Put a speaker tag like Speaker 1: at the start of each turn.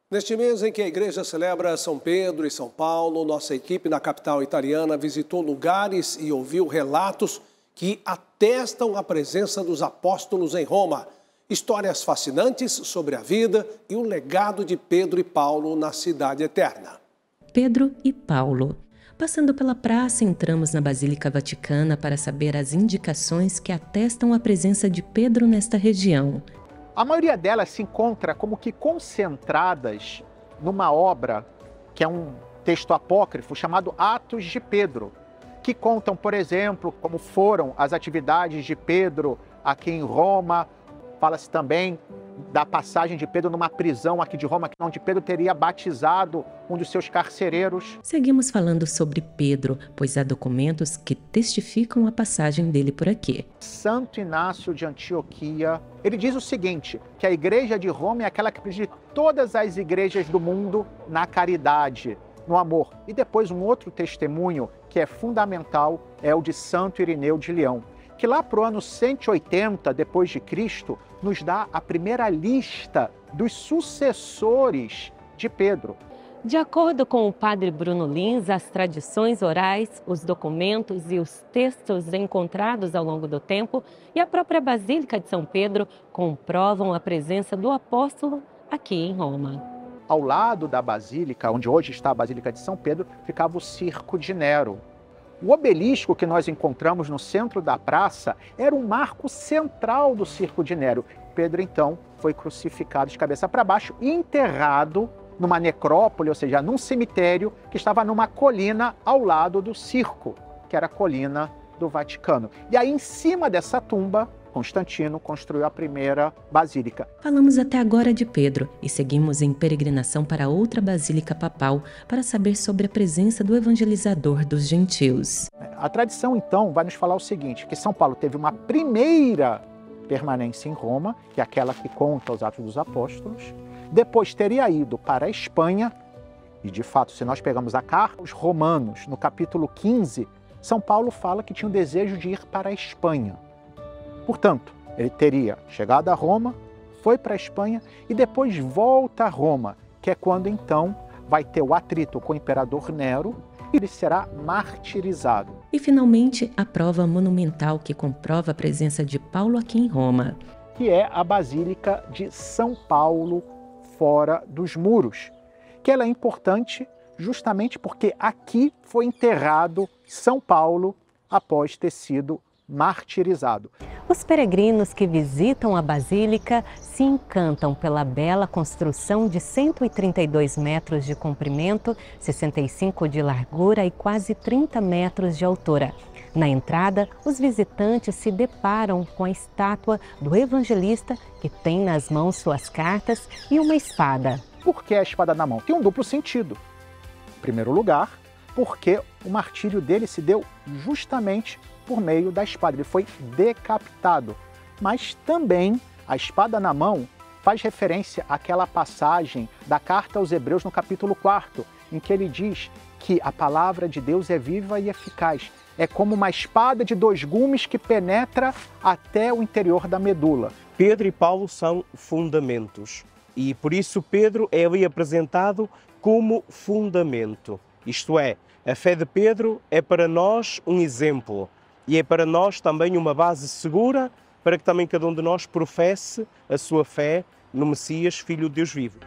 Speaker 1: Neste mês em que a igreja celebra São Pedro e São Paulo, nossa equipe na capital italiana visitou lugares e ouviu relatos que atestam a presença dos apóstolos em Roma. Histórias fascinantes sobre a vida e o legado de Pedro e Paulo na cidade eterna.
Speaker 2: Pedro e Paulo. Passando pela praça, entramos na Basílica Vaticana para saber as indicações que atestam a presença de Pedro nesta região.
Speaker 3: A maioria delas se encontra como que concentradas numa obra, que é um texto apócrifo chamado Atos de Pedro, que contam, por exemplo, como foram as atividades de Pedro aqui em Roma. Fala-se também da passagem de Pedro numa prisão aqui de Roma, onde Pedro teria batizado um dos seus carcereiros.
Speaker 2: Seguimos falando sobre Pedro, pois há documentos que testificam a passagem dele por aqui.
Speaker 3: Santo Inácio de Antioquia, ele diz o seguinte, que a igreja de Roma é aquela que preside todas as igrejas do mundo na caridade, no amor. E depois um outro testemunho que é fundamental é o de Santo Irineu de Leão, que lá para o ano 180 depois de Cristo nos dá a primeira lista dos sucessores de Pedro.
Speaker 2: De acordo com o padre Bruno Lins, as tradições orais, os documentos e os textos encontrados ao longo do tempo e a própria Basílica de São Pedro comprovam a presença do apóstolo aqui em Roma.
Speaker 3: Ao lado da Basílica, onde hoje está a Basílica de São Pedro, ficava o Circo de Nero. O obelisco que nós encontramos no centro da praça era um marco central do Circo de Nero. Pedro, então, foi crucificado de cabeça para baixo e enterrado numa necrópole, ou seja, num cemitério que estava numa colina ao lado do circo, que era a colina do Vaticano. E aí, em cima dessa tumba, Constantino construiu a primeira basílica.
Speaker 2: Falamos até agora de Pedro e seguimos em peregrinação para outra basílica papal para saber sobre a presença do evangelizador dos gentios.
Speaker 3: A tradição, então, vai nos falar o seguinte, que São Paulo teve uma primeira permanência em Roma, que é aquela que conta os Atos dos Apóstolos, depois teria ido para a Espanha, e de fato, se nós pegamos a carta aos Romanos, no capítulo 15, São Paulo fala que tinha o desejo de ir para a Espanha. Portanto, ele teria chegado a Roma, foi para a Espanha e depois volta a Roma, que é quando então vai ter o atrito com o imperador Nero e ele será martirizado.
Speaker 2: E finalmente a prova monumental que comprova a presença de Paulo aqui em Roma,
Speaker 3: que é a Basílica de São Paulo fora dos muros, que ela é importante justamente porque aqui foi enterrado São Paulo após ter sido martirizado.
Speaker 2: Os peregrinos que visitam a Basílica se encantam pela bela construção de 132 metros de comprimento, 65 de largura e quase 30 metros de altura. Na entrada, os visitantes se deparam com a estátua do evangelista que tem nas mãos suas cartas e uma espada.
Speaker 3: Por que a espada na mão? Tem um duplo sentido. Em primeiro lugar, porque o martírio dele se deu justamente por meio da espada, ele foi decapitado. Mas também a espada na mão faz referência àquela passagem da carta aos Hebreus no capítulo 4, em que ele diz que a palavra de Deus é viva e eficaz. É como uma espada de dois gumes que penetra até o interior da medula.
Speaker 4: Pedro e Paulo são fundamentos e por isso Pedro é ali apresentado como fundamento. Isto é, a fé de Pedro é para nós um exemplo. E é para nós também uma base segura para que também cada um de nós professe a sua fé no Messias, Filho de Deus vivo.